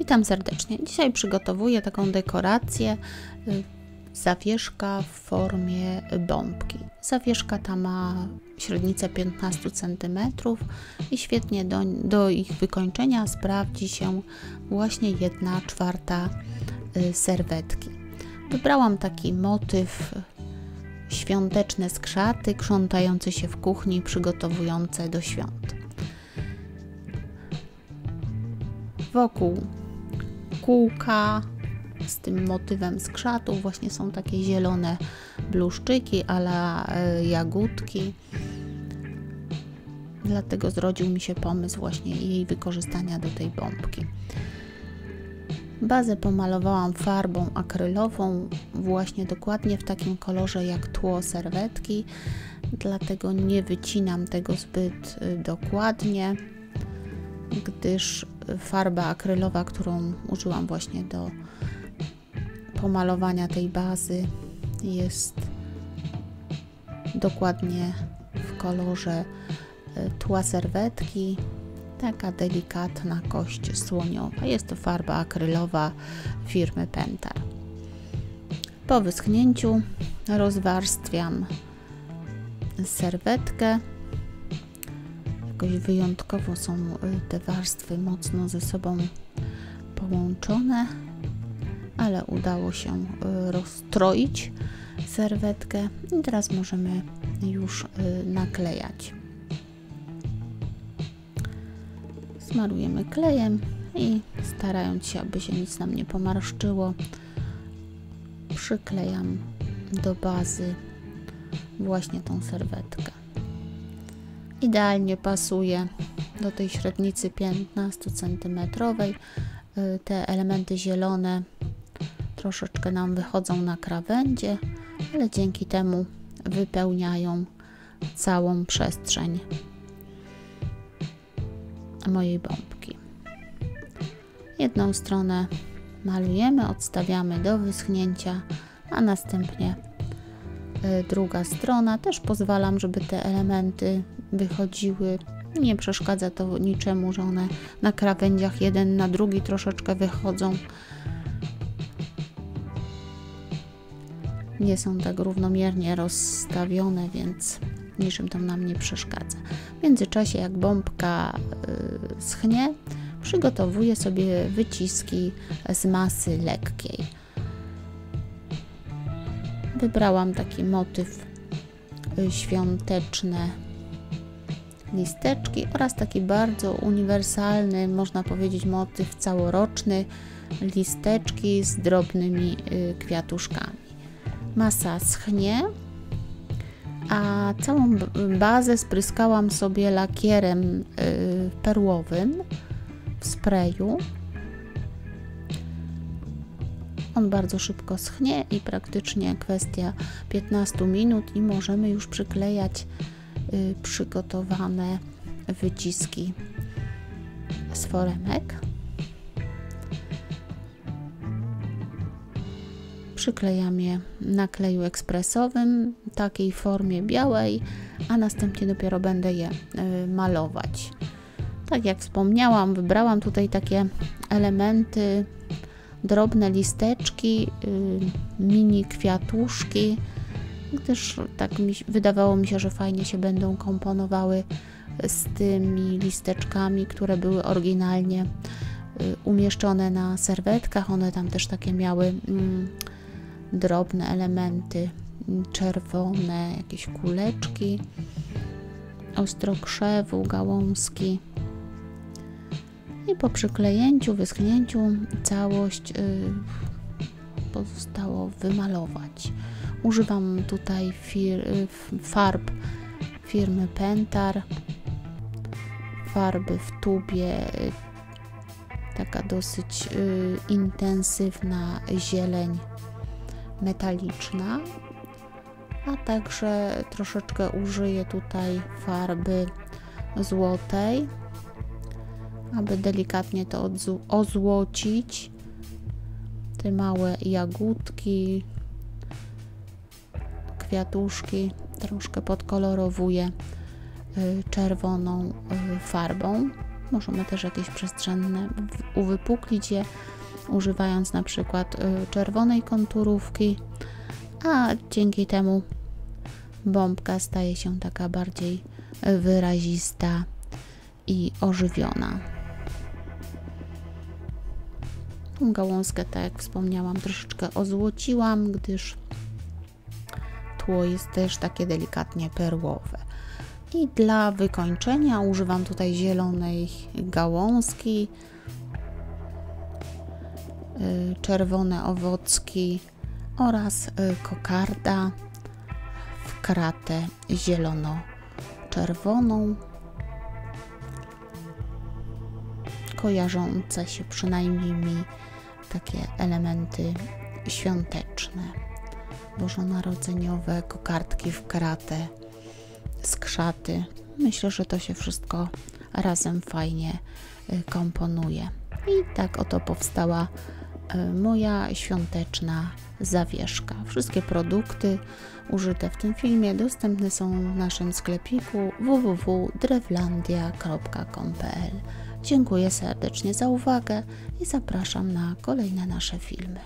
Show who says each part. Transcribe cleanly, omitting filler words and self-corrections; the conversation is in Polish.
Speaker 1: Witam serdecznie. Dzisiaj przygotowuję taką dekorację, zawieszka w formie bombki. Zawieszka ta ma średnicę 15 cm i świetnie do ich wykończenia sprawdzi się właśnie 1/4 serwetki. Wybrałam taki motyw świąteczne skrzaty krzątające się w kuchni, przygotowujące do świąt. Wokół kółka z tym motywem skrzatów właśnie są takie zielone bluszczyki a la jagódki. Dlatego zrodził mi się pomysł właśnie jej wykorzystania do tej bombki. Bazę pomalowałam farbą akrylową, właśnie dokładnie w takim kolorze jak tło serwetki, dlatego nie wycinam tego zbyt dokładnie, gdyż farba akrylowa, którą użyłam właśnie do pomalowania tej bazy, jest dokładnie w kolorze tła serwetki, taka delikatna kość słoniowa. Jest to farba akrylowa firmy Pentar. Po wyschnięciu rozwarstwiam serwetkę. Jakoś wyjątkowo są te warstwy mocno ze sobą połączone, ale udało się rozstroić serwetkę i teraz możemy już naklejać. Smarujemy klejem i starając się, aby się nic nam nie pomarszczyło, przyklejam do bazy właśnie tą serwetkę. Idealnie pasuje do tej średnicy 15 cm. Te elementy zielone troszeczkę nam wychodzą na krawędzie, ale dzięki temu wypełniają całą przestrzeń mojej bombki. Jedną stronę malujemy, odstawiamy do wyschnięcia, a następnie druga strona. Też pozwalam, żeby te elementy wychodziły. Nie przeszkadza to niczemu, że one na krawędziach jeden na drugi troszeczkę wychodzą. Nie są tak równomiernie rozstawione, więc niczym to nam nie przeszkadza. W międzyczasie, jak bombka schnie, przygotowuję sobie wyciski z masy lekkiej. Wybrałam taki motyw świąteczne listeczki oraz taki bardzo uniwersalny, można powiedzieć, motyw całoroczny, listeczki z drobnymi kwiatuszkami. Masa schnie, a całą bazę spryskałam sobie lakierem perłowym w sprayu. On bardzo szybko schnie i praktycznie kwestia 15 minut i możemy już przyklejać przygotowane wyciski z foremek. Przyklejam je na kleju ekspresowym, w takiej formie białej, a następnie dopiero będę je malować. Tak jak wspomniałam, wybrałam tutaj takie elementy, drobne listeczki, mini kwiatuszki, gdyż tak wydawało mi się, że fajnie się będą komponowały z tymi listeczkami, które były oryginalnie umieszczone na serwetkach. One tam też takie miały drobne elementy czerwone, jakieś kuleczki, ostrokrzewu, gałązki. I po przyklejęciu, wyschnięciu całość pozostało wymalować. Używam tutaj farb firmy Pentar, farby w tubie, taka dosyć intensywna zieleń metaliczna, a także troszeczkę użyję tutaj farby złotej, aby delikatnie to ozłocić. Te małe jagódki, kwiatuszki troszkę podkolorowuję czerwoną farbą Możemy też jakieś przestrzenne uwypuklić je, używając na przykład czerwonej konturówki, a dzięki temu bombka staje się taka bardziej wyrazista i ożywiona. Tą gałązkę, tak jak wspomniałam, troszeczkę ozłociłam, gdyż tło jest też takie delikatnie perłowe. I dla wykończenia używam tutaj zielonej gałązki, czerwone owocki oraz kokarda w kratę zielono-czerwoną, kojarzące się przynajmniej mi takie elementy świąteczne, bożonarodzeniowe, kokardki w kratę, skrzaty. Myślę, że to się wszystko razem fajnie komponuje. I tak oto powstała moja świąteczna zawieszka. Wszystkie produkty użyte w tym filmie dostępne są w naszym sklepiku www.drewlandia.com.pl. Dziękuję serdecznie za uwagę i zapraszam na kolejne nasze filmy.